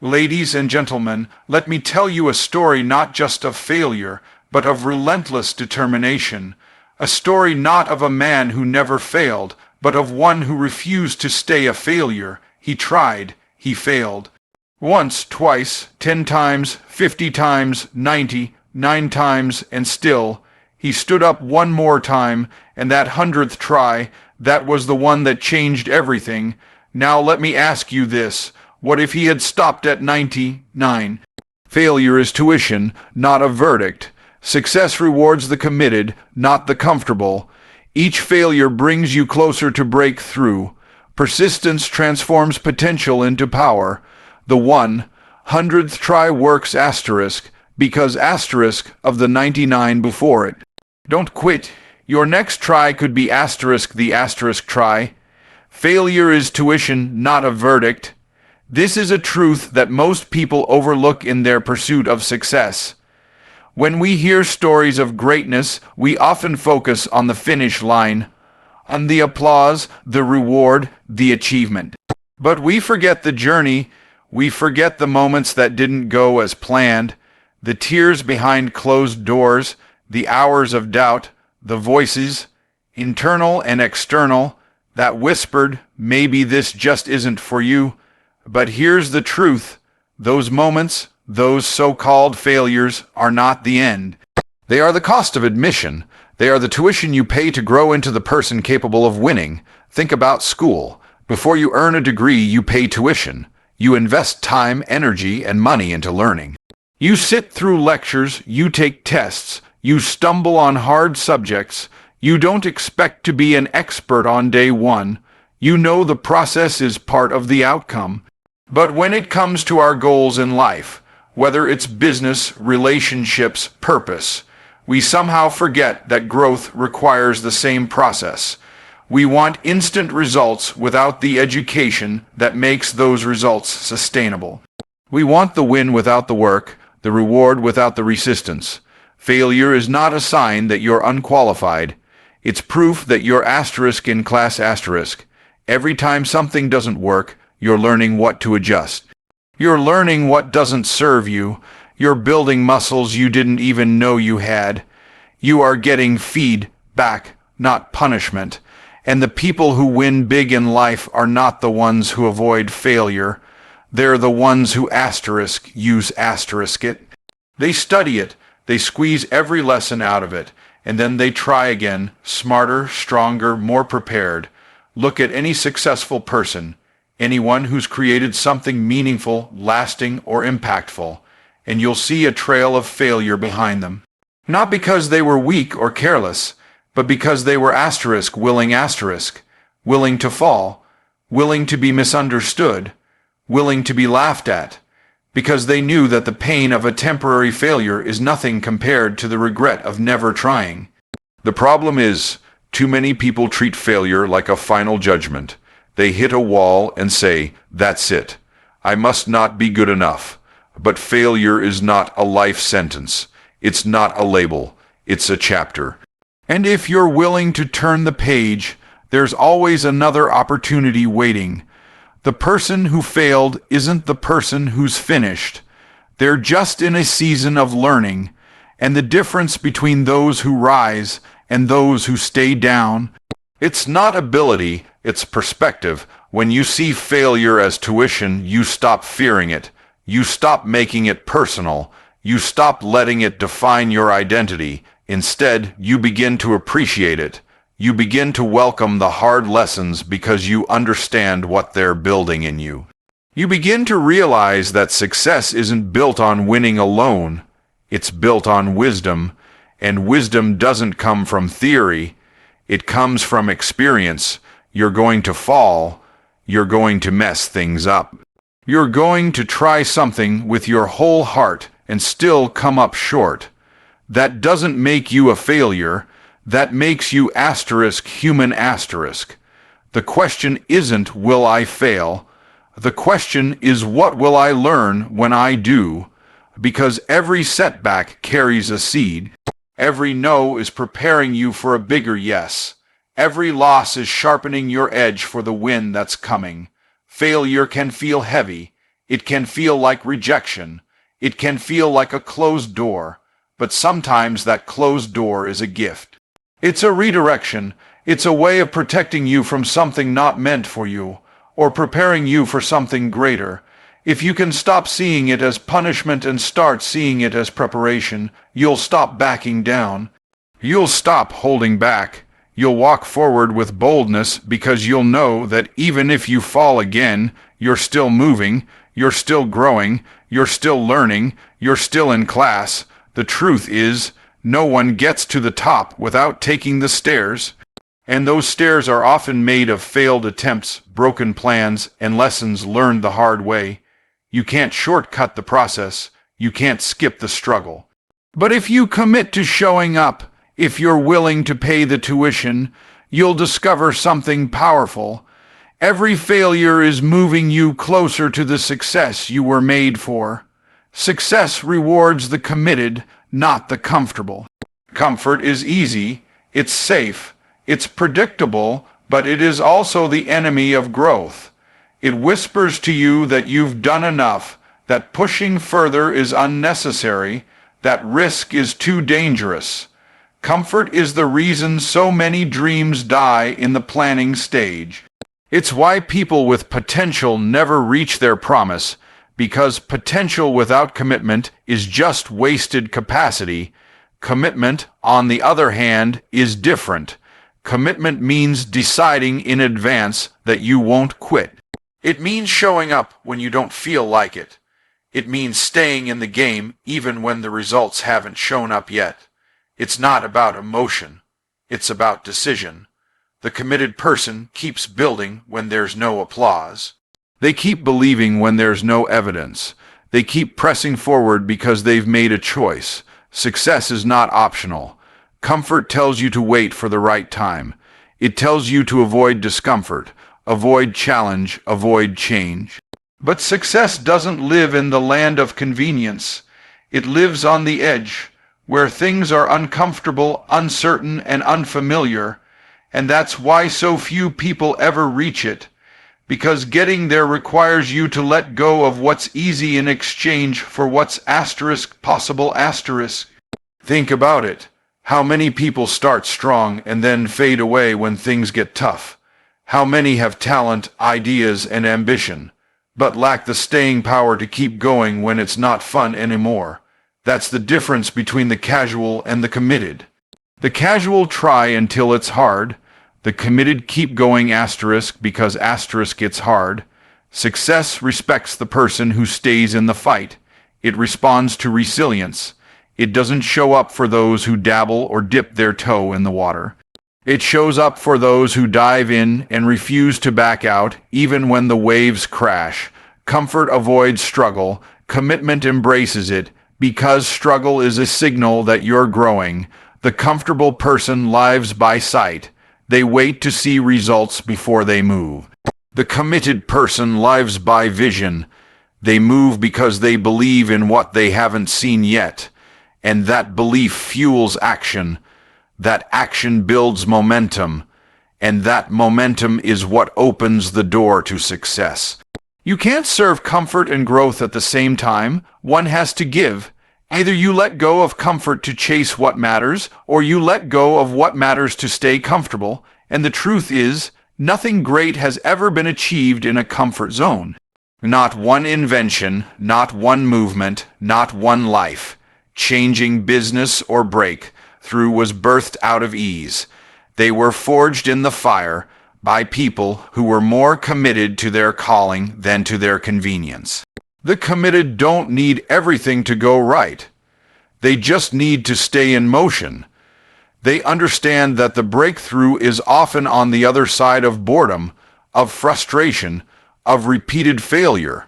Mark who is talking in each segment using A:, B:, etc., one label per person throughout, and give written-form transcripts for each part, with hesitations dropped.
A: Ladies and gentlemen, let me tell you a story not just of failure, but of relentless determination. A story not of a man who never failed, but of one who refused to stay a failure. He tried, he failed. Once, twice, 10 times, 50 times, 99 times, and still, he stood up one more time, and that 100th try, that was the one that changed everything. Now let me ask you this. What if he had stopped at 99? Failure is tuition, not a verdict. Success rewards the committed, not the comfortable. Each failure brings you closer to breakthrough. Persistence transforms potential into power. The 100th try works asterisk, because asterisk of the 99 before it. Don't quit. Your next try could be asterisk the asterisk try. Failure is tuition, not a verdict. This is a truth that most people overlook in their pursuit of success. When we hear stories of greatness, we often focus on the finish line, on the applause, the reward, the achievement. But we forget the journey. We forget the moments that didn't go as planned, the tears behind closed doors, the hours of doubt, the voices, internal and external, that whispered, maybe this just isn't for you. But here's the truth. Those moments, those so-called failures, are not the end. They are the cost of admission. They are the tuition you pay to grow into the person capable of winning. Think about school. Before you earn a degree, you pay tuition. You invest time, energy, and money into learning. You sit through lectures, you take tests, you stumble on hard subjects. You don't expect to be an expert on day one. You know the process is part of the outcome. But when it comes to our goals in life, whether it's business, relationships, purpose, we somehow forget that growth requires the same process. We want instant results without the education that makes those results sustainable. We want the win without the work, the reward without the resistance. Failure is not a sign that you're unqualified. It's proof that you're asterisk in class asterisk. Every time something doesn't work, you're learning what to adjust. You're learning what doesn't serve you. You're building muscles you didn't even know you had. You are getting feedback, not punishment. And the people who win big in life are not the ones who avoid failure. They're the ones who use asterisk it. They study it. They squeeze every lesson out of it. And then they try again, smarter, stronger, more prepared. Look at any successful person. Anyone who's created something meaningful, lasting, or impactful, and you'll see a trail of failure behind them. Not because they were weak or careless, but because they were willing to fall, willing to be misunderstood, willing to be laughed at, because they knew that the pain of a temporary failure is nothing compared to the regret of never trying. The problem is, too many people treat failure like a final judgment. They hit a wall and say, that's it. I must not be good enough. But failure is not a life sentence. It's not a label. It's a chapter. And if you're willing to turn the page, there's always another opportunity waiting. The person who failed isn't the person who's finished. They're just in a season of learning. And the difference between those who rise and those who stay down, it's not ability, it's perspective. When you see failure as tuition, you stop fearing it. You stop making it personal. You stop letting it define your identity. Instead, you begin to appreciate it. You begin to welcome the hard lessons because you understand what they're building in you. You begin to realize that success isn't built on winning alone. It's built on wisdom, and wisdom doesn't come from theory. It comes from experience. You're going to fall. You're going to mess things up. You're going to try something with your whole heart and still come up short. That doesn't make you a failure. That makes you human asterisk. The question isn't, will I fail? The question is, what will I learn when I do? Because every setback carries a seed. Every no is preparing you for a bigger yes. Every loss is sharpening your edge for the win that's coming. Failure can feel heavy. It can feel like rejection. It can feel like a closed door. But sometimes that closed door is a gift. It's a redirection. It's a way of protecting you from something not meant for you, or preparing you for something greater. If you can stop seeing it as punishment and start seeing it as preparation, you'll stop backing down. You'll stop holding back. You'll walk forward with boldness because you'll know that even if you fall again, you're still moving, you're still growing, you're still learning, you're still in class. The truth is, no one gets to the top without taking the stairs. And those stairs are often made of failed attempts, broken plans, and lessons learned the hard way. You can't shortcut the process. You can't skip the struggle. But if you commit to showing up, if you're willing to pay the tuition, you'll discover something powerful. Every failure is moving you closer to the success you were made for. Success rewards the committed, not the comfortable. Comfort is easy, it's safe, it's predictable, but it is also the enemy of growth. It whispers to you that you've done enough, that pushing further is unnecessary, that risk is too dangerous. Comfort is the reason so many dreams die in the planning stage. It's why people with potential never reach their promise, because potential without commitment is just wasted capacity. Commitment, on the other hand, is different. Commitment means deciding in advance that you won't quit. It means showing up when you don't feel like it. It means staying in the game even when the results haven't shown up yet. It's not about emotion. It's about decision. The committed person keeps building when there's no applause. They keep believing when there's no evidence. They keep pressing forward because they've made a choice. Success is not optional. Comfort tells you to wait for the right time. It tells you to avoid discomfort, avoid challenge, avoid change. But success doesn't live in the land of convenience. It lives on the edge, where things are uncomfortable, uncertain, and unfamiliar, and that's why so few people ever reach it, because getting there requires you to let go of what's easy in exchange for what's possible. Think about it. How many people start strong and then fade away when things get tough? How many have talent, ideas, and ambition, but lack the staying power to keep going when it's not fun anymore? That's the difference between the casual and the committed. The casual try until it's hard. The committed keep going because it's hard. Success respects the person who stays in the fight. It responds to resilience. It doesn't show up for those who dabble or dip their toe in the water. It shows up for those who dive in and refuse to back out even when the waves crash. Comfort avoids struggle. Commitment embraces it. Because struggle is a signal that you're growing. The comfortable person lives by sight. They wait to see results before they move. The committed person lives by vision. They move because they believe in what they haven't seen yet. And that belief fuels action. That action builds momentum. And that momentum is what opens the door to success. You can't serve comfort and growth at the same time. One has to give. Either you let go of comfort to chase what matters, or you let go of what matters to stay comfortable. And the truth is, nothing great has ever been achieved in a comfort zone. Not one invention, not one movement, not one life. Changing business or breakthrough was birthed out of ease. They were forged in the fire by people who were more committed to their calling than to their convenience. The committed don't need everything to go right. They just need to stay in motion. They understand that the breakthrough is often on the other side of boredom, of frustration, of repeated failure.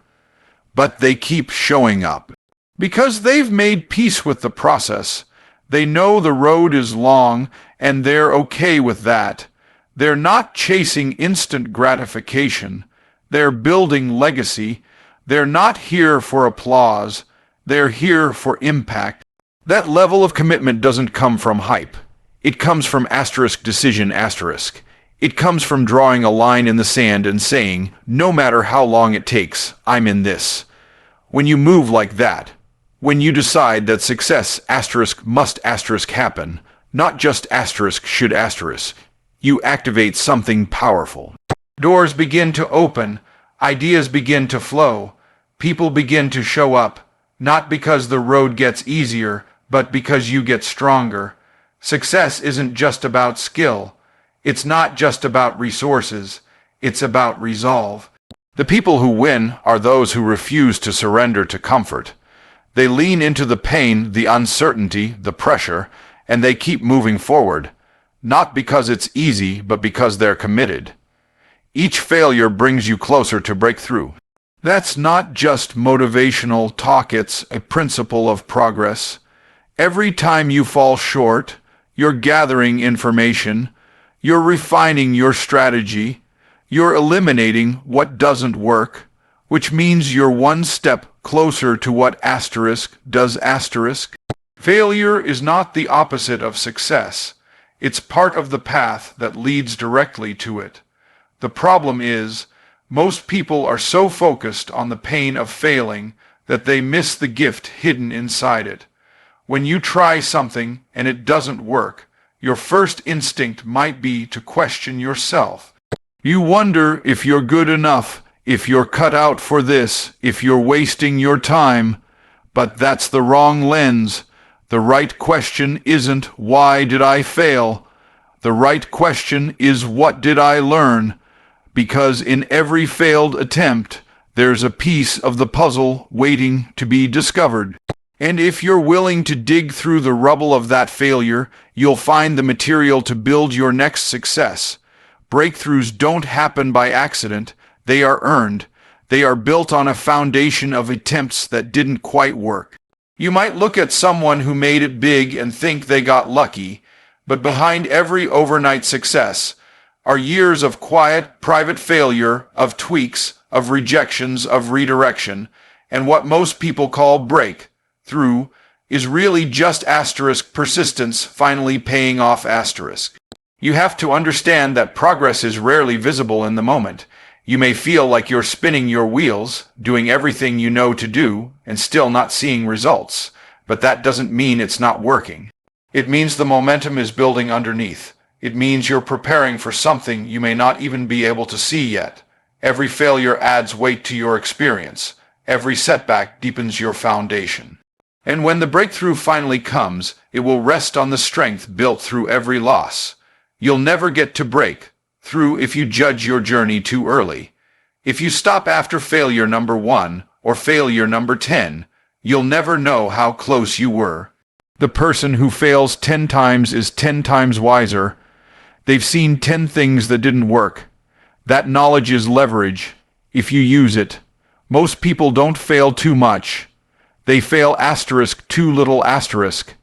A: But they keep showing up. Because they've made peace with the process. They know the road is long, and they're okay with that. They're not chasing instant gratification. They're building legacy. They're not here for applause. They're here for impact. That level of commitment doesn't come from hype. It comes from decision. It comes from drawing a line in the sand and saying, no matter how long it takes, I'm in this. When you move like that, when you decide that success asterisk must asterisk happen, not just asterisk should asterisk, you activate something powerful. Doors begin to open, ideas begin to flow, people begin to show up, not because the road gets easier, but because you get stronger. Success isn't just about skill. It's not just about resources. It's about resolve. The people who win are those who refuse to surrender to comfort. They lean into the pain, the uncertainty, the pressure, and they keep moving forward, not because it's easy, but because they're committed. Each failure brings you closer to breakthrough. That's not just motivational talk, it's a principle of progress. Every time you fall short, you're gathering information, you're refining your strategy, you're eliminating what doesn't work, which means you're one step closer to what asterisk does asterisk. Failure is not the opposite of success. It's part of the path that leads directly to it. The problem is, most people are so focused on the pain of failing that they miss the gift hidden inside it. When you try something and it doesn't work, your first instinct might be to question yourself. You wonder if you're good enough, if you're cut out for this, if you're wasting your time. But that's the wrong lens. The right question isn't, why did I fail? The right question is, what did I learn? Because in every failed attempt, there's a piece of the puzzle waiting to be discovered. And if you're willing to dig through the rubble of that failure, you'll find the material to build your next success. Breakthroughs don't happen by accident. They are earned. They are built on a foundation of attempts that didn't quite work. You might look at someone who made it big and think they got lucky, but behind every overnight success are years of quiet, private failure, of tweaks, of rejections, of redirection, and what most people call breakthrough is really just asterisk persistence finally paying off asterisk. You have to understand that progress is rarely visible in the moment. You may feel like you're spinning your wheels, doing everything you know to do, and still not seeing results, but that doesn't mean it's not working. It means the momentum is building underneath. It means you're preparing for something you may not even be able to see yet. Every failure adds weight to your experience. Every setback deepens your foundation. And when the breakthrough finally comes, it will rest on the strength built through every loss. You'll never get to break through if you judge your journey too early. If you stop after failure number 1 or failure number 10, you'll never know how close you were. The person who fails 10 times is 10 times wiser. They've seen 10 things that didn't work. That knowledge is leverage, if you use it. Most people don't fail too much. They fail asterisk too little asterisk.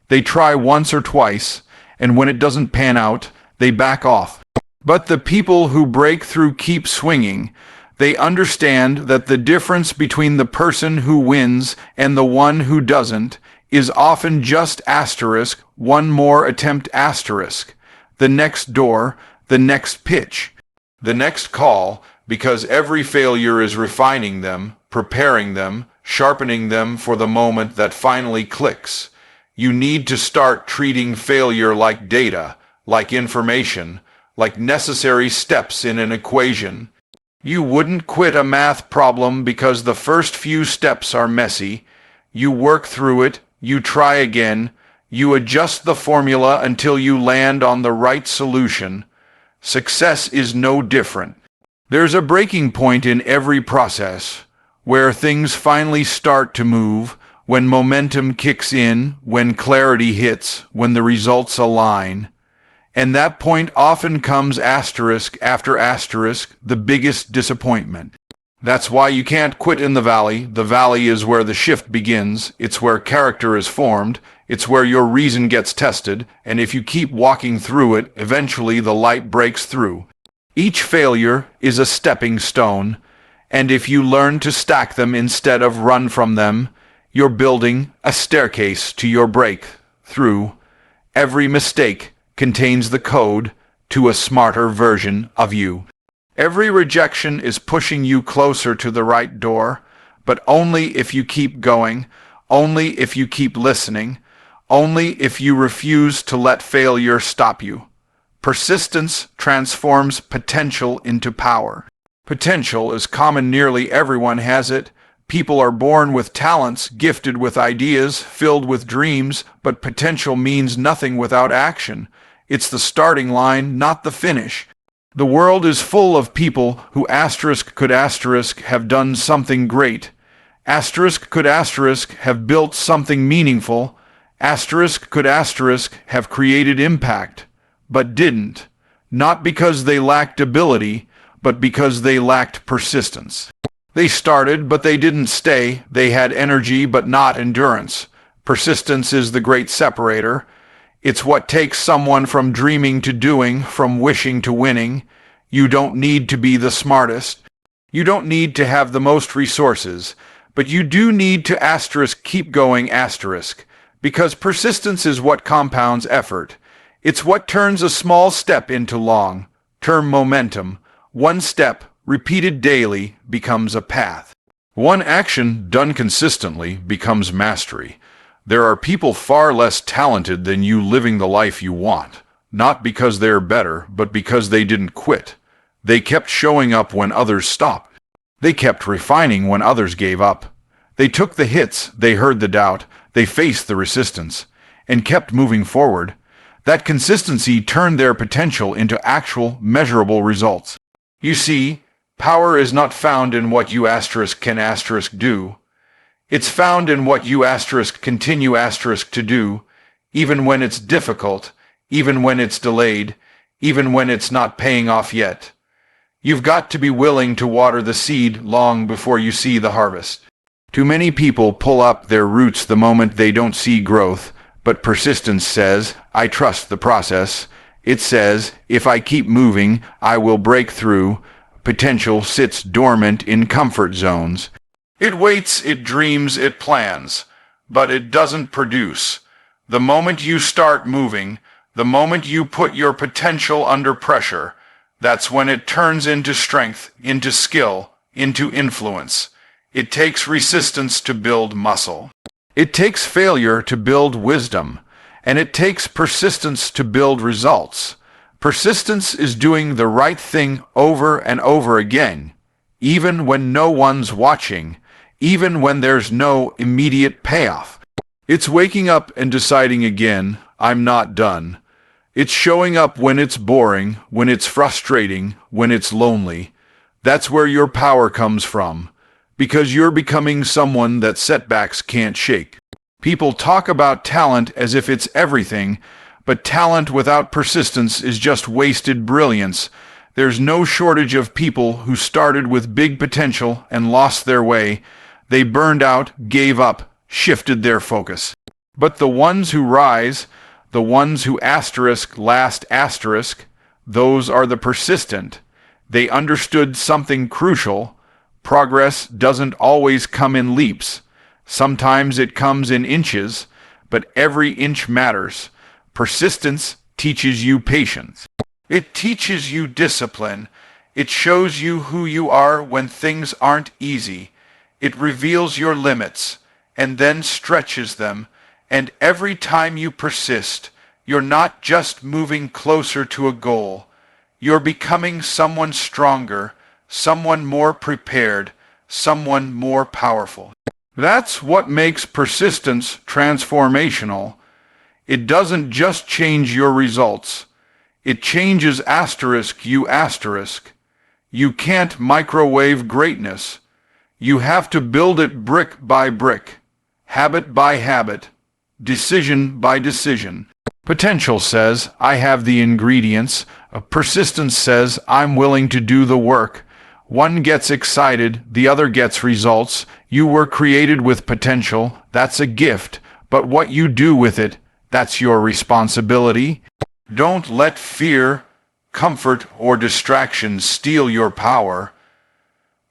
A: They try once or twice, and when it doesn't pan out, they back off. But the people who break through keep swinging. They understand that the difference between the person who wins and the one who doesn't is often just asterisk, one more attempt asterisk. The next door, the next pitch, the next call, because every failure is refining them, preparing them, sharpening them for the moment that finally clicks. You need to start treating failure like data, like information, like necessary steps in an equation. You wouldn't quit a math problem because the first few steps are messy. You work through it, you try again, you adjust the formula until you land on the right solution. Success is no different. There's a breaking point in every process, where things finally start to move, when momentum kicks in, when clarity hits, when the results align. And that point often comes asterisk after asterisk, the biggest disappointment. That's why you can't quit in the valley. The valley is where the shift begins. It's where character is formed. It's where your reason gets tested. And if you keep walking through it, eventually the light breaks through. Each failure is a stepping stone. And if you learn to stack them instead of run from them, you're building a staircase to your breakthrough. Every mistake contains the code to a smarter version of you. Every rejection is pushing you closer to the right door, but only if you keep going, only if you keep listening, only if you refuse to let failure stop you. Persistence transforms potential into power. Potential is common, nearly everyone has it. People are born with talents, gifted with ideas, filled with dreams, but potential means nothing without action. It's the starting line, not the finish. The world is full of people who could have done something great. Could have built something meaningful. Could have created impact, but didn't. Not because they lacked ability, but because they lacked persistence. They started, but they didn't stay. They had energy, but not endurance. Persistence is the great separator. It's what takes someone from dreaming to doing, from wishing to winning. You don't need to be the smartest. You don't need to have the most resources, but you do need to keep going because persistence is what compounds effort. It's what turns a small step into long-term momentum. One step, repeated daily, becomes a path. One action done consistently becomes mastery. There are people far less talented than you living the life you want, not because they're better, but because they didn't quit. They kept showing up when others stopped. They kept refining when others gave up. They took the hits, they heard the doubt, they faced the resistance, and kept moving forward. That consistency turned their potential into actual, measurable results. You see, power is not found in what you can do. It's found in what you continue to do, even when it's difficult, even when it's delayed, even when it's not paying off yet. You've got to be willing to water the seed long before you see the harvest. Too many people pull up their roots the moment they don't see growth, but persistence says, I trust the process. It says, if I keep moving, I will break through. Potential sits dormant in comfort zones. It waits, it dreams, it plans, but it doesn't produce. The moment you start moving, the moment you put your potential under pressure, that's when it turns into strength, into skill, into influence. It takes resistance to build muscle. It takes failure to build wisdom, and it takes persistence to build results. Persistence is doing the right thing over and over again, even when no one's watching, even when there's no immediate payoff. It's waking up and deciding again, I'm not done. It's showing up when it's boring, when it's frustrating, when it's lonely. That's where your power comes from, because you're becoming someone that setbacks can't shake. People talk about talent as if it's everything, but talent without persistence is just wasted brilliance. There's no shortage of people who started with big potential and lost their way. They burned out, gave up, shifted their focus. But the ones who rise, the ones who last those are the persistent. They understood something crucial. Progress doesn't always come in leaps. Sometimes it comes in inches, but every inch matters. Persistence teaches you patience. It teaches you discipline. It shows you who you are when things aren't easy. It reveals your limits and then stretches them. And every time you persist, you're not just moving closer to a goal. You're becoming someone stronger, someone more prepared, someone more powerful. That's what makes persistence transformational. It doesn't just change your results. It changes you. You can't microwave greatness. You have to build it brick by brick, habit by habit, decision by decision. Potential says, I have the ingredients. Persistence says, I'm willing to do the work. One gets excited, the other gets results. You were created with potential. That's a gift. But what you do with it, that's your responsibility. Don't let fear, comfort, or distraction steal your power.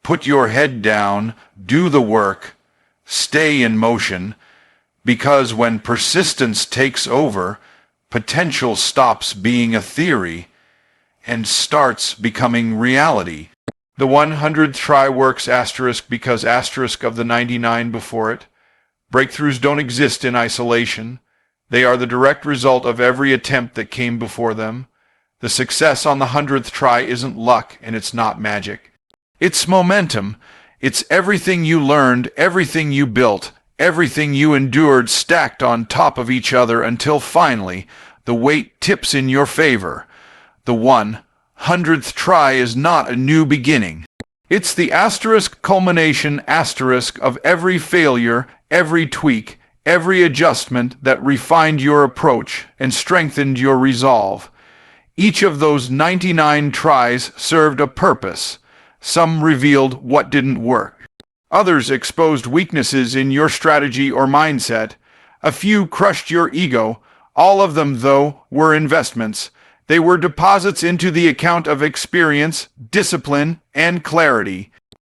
A: Put your head down, do the work, stay in motion, because when persistence takes over, potential stops being a theory and starts becoming reality. The 100th try works asterisk because asterisk of the 99 before it. Breakthroughs don't exist in isolation. They are the direct result of every attempt that came before them. The success on the 100th try isn't luck, and it's not magic. It's momentum. It's everything you learned, everything you built, everything you endured stacked on top of each other until finally the weight tips in your favor. The 100th try is not a new beginning. It's the asterisk culmination asterisk of every failure, every tweak, every adjustment that refined your approach and strengthened your resolve. Each of those 99 tries served a purpose. Some revealed what didn't work. Others exposed weaknesses in your strategy or mindset. A few crushed your ego. All of them, though, were investments. They were deposits into the account of experience, discipline, and clarity.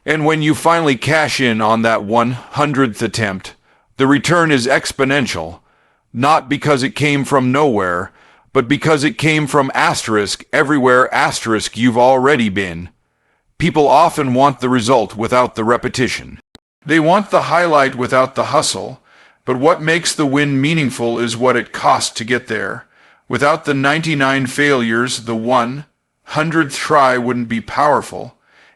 A: And when you finally cash in on that 100th attempt, the return is exponential, not because it came from nowhere, but because it came from asterisk everywhere asterisk you've already been. People often want the result without the repetition. They want the highlight without the hustle, but what makes the win meaningful is what it costs to get there. Without the 99 failures, the 100th try wouldn't be powerful.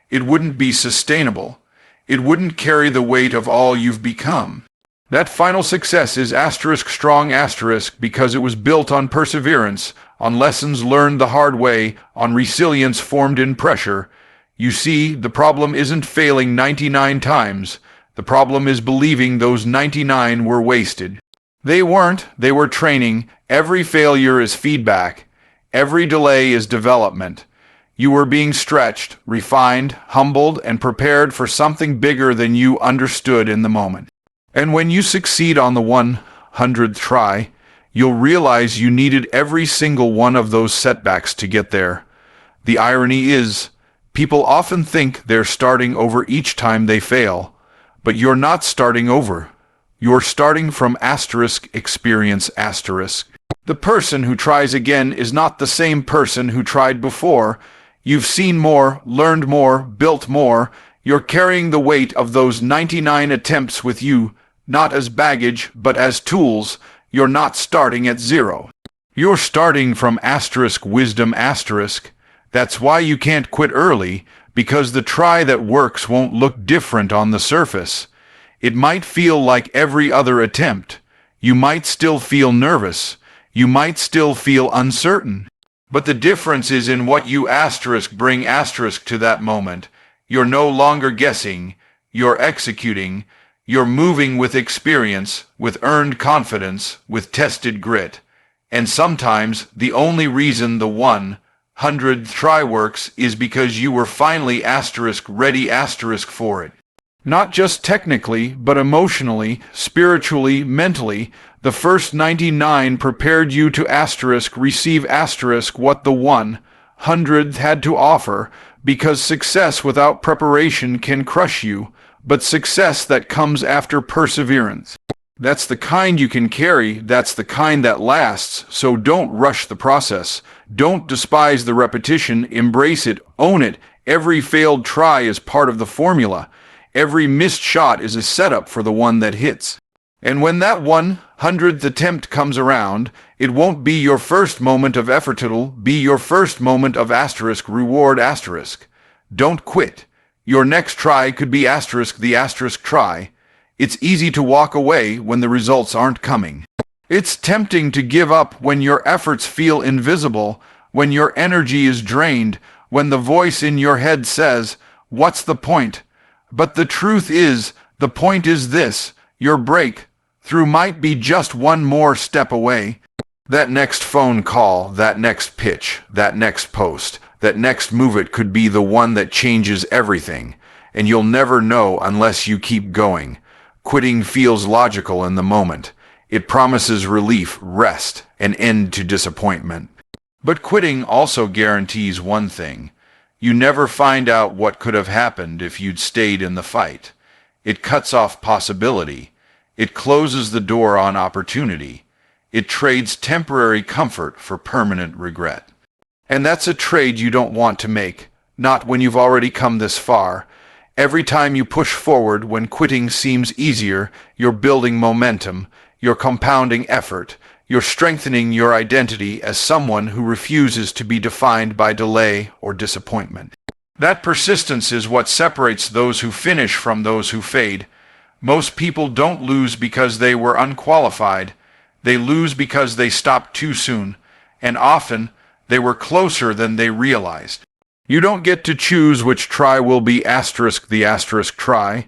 A: It wouldn't be sustainable. It wouldn't carry the weight of all you've become. That final success is asterisk strong asterisk because it was built on perseverance, on lessons learned the hard way, on resilience formed in pressure. You see, the problem isn't failing 99 times. The problem is believing those 99 were wasted. They weren't. They were training. Every failure is feedback. Every delay is development. You were being stretched, refined, humbled, and prepared for something bigger than you understood in the moment. And when you succeed on the 100th try, you'll realize you needed every single one of those setbacks to get there. The irony is, people often think they're starting over each time they fail, but you're not starting over. You're starting from asterisk experience asterisk. The person who tries again is not the same person who tried before. You've seen more, learned more, built more. You're carrying the weight of those 99 attempts with you, not as baggage, but as tools. You're not starting at zero. You're starting from asterisk wisdom asterisk. That's why you can't quit early, because the try that works won't look different on the surface. It might feel like every other attempt. You might still feel nervous. You might still feel uncertain. But the difference is in what you asterisk bring asterisk to that moment. You're no longer guessing. You're executing. You're moving with experience, with earned confidence, with tested grit. And sometimes the only reason the 100th try works is because you were finally asterisk ready asterisk for it. Not just technically, but emotionally, spiritually, mentally. The first 99 prepared you to asterisk receive asterisk what the 100th had to offer, because success without preparation can crush you, but success that comes after perseverance. That's the kind you can carry, that's the kind that lasts, so don't rush the process. Don't despise the repetition, embrace it, own it. Every failed try is part of the formula. Every missed shot is a setup for the one that hits. And when that 100th attempt comes around, it won't be your first moment of effort, it'll be your first moment of asterisk reward asterisk. Don't quit. Your next try could be asterisk the asterisk try. It's easy to walk away when the results aren't coming. It's tempting to give up when your efforts feel invisible, when your energy is drained, when the voice in your head says, "What's the point?" But the truth is, the point is this: your breakthrough might be just one more step away. That next phone call, that next pitch, that next post, that next move, it could be the one that changes everything. And you'll never know unless you keep going. Quitting feels logical in the moment. It promises relief, rest, an end to disappointment. But quitting also guarantees one thing. You never find out what could have happened if you'd stayed in the fight. It cuts off possibility. It closes the door on opportunity. It trades temporary comfort for permanent regret. And that's a trade you don't want to make. not when you've already come this far. Every time you push forward when quitting seems easier, you're building momentum, you're compounding effort, you're strengthening your identity as someone who refuses to be defined by delay or disappointment. That persistence is what separates those who finish from those who fade. Most people don't lose because they were unqualified. They lose because they stopped too soon, and often they were closer than they realized. You don't get to choose which try will be the try.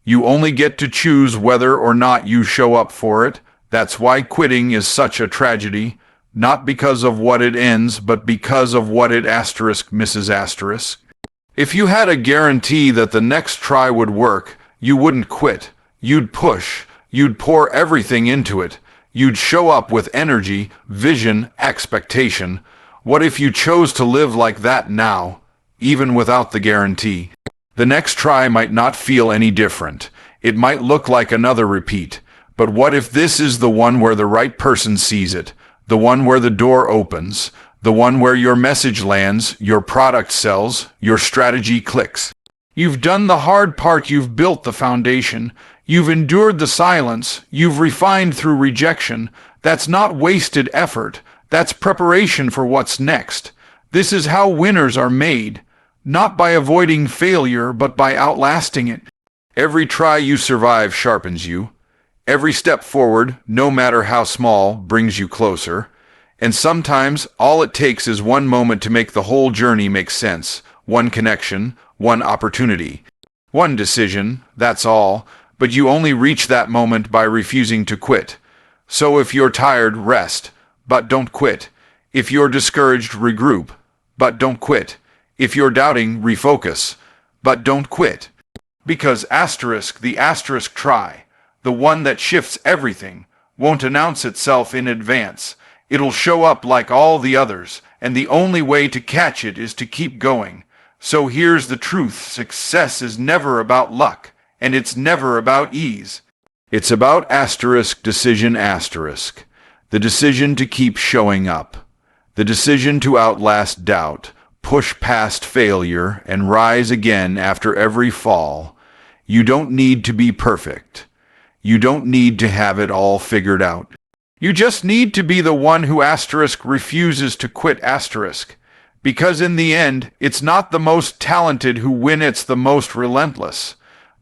A: You only get to choose whether or not you show up for it. That's why quitting is such a tragedy, not because of what it ends, but because of what it misses. If you had a guarantee that the next try would work, you wouldn't quit. You'd push. You'd pour everything into it. You'd show up with energy, vision, expectation. What if you chose to live like that now, even without the guarantee? The next try might not feel any different. It might look like another repeat. But what if this is the one where the right person sees it, the one where the door opens, the one where your message lands, your product sells, your strategy clicks? You've done the hard part, you've built the foundation, you've endured the silence, you've refined through rejection. That's not wasted effort, that's preparation for what's next. This is how winners are made, not by avoiding failure, but by outlasting it. Every try you survive sharpens you. Every step forward, no matter how small, brings you closer. And sometimes all it takes is one moment to make the whole journey make sense. One connection, one opportunity, one decision, that's all. But you only reach that moment by refusing to quit. So if you're tired, rest, but don't quit. If you're discouraged, regroup, but don't quit. If you're doubting, refocus, but don't quit. Because the try, the one that shifts everything, won't announce itself in advance. It'll show up like all the others, and the only way to catch it is to keep going. So here's the truth: success is never about luck, and it's never about ease. It's about decision. The decision to keep showing up. The decision to outlast doubt, push past failure, and rise again after every fall. You don't need to be perfect. You don't need to have it all figured out. You just need to be the one who refuses to quit . Because in the end, it's not the most talented who win, it's the most relentless.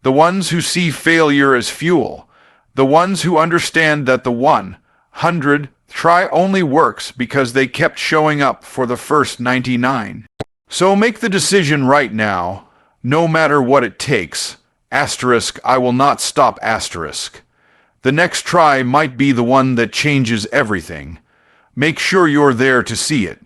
A: The ones who see failure as fuel. The ones who understand that the 100 try only works because they kept showing up for the first 99. So make the decision right now, no matter what it takes. I will not stop . The next try might be the one that changes everything. Make sure you're there to see it.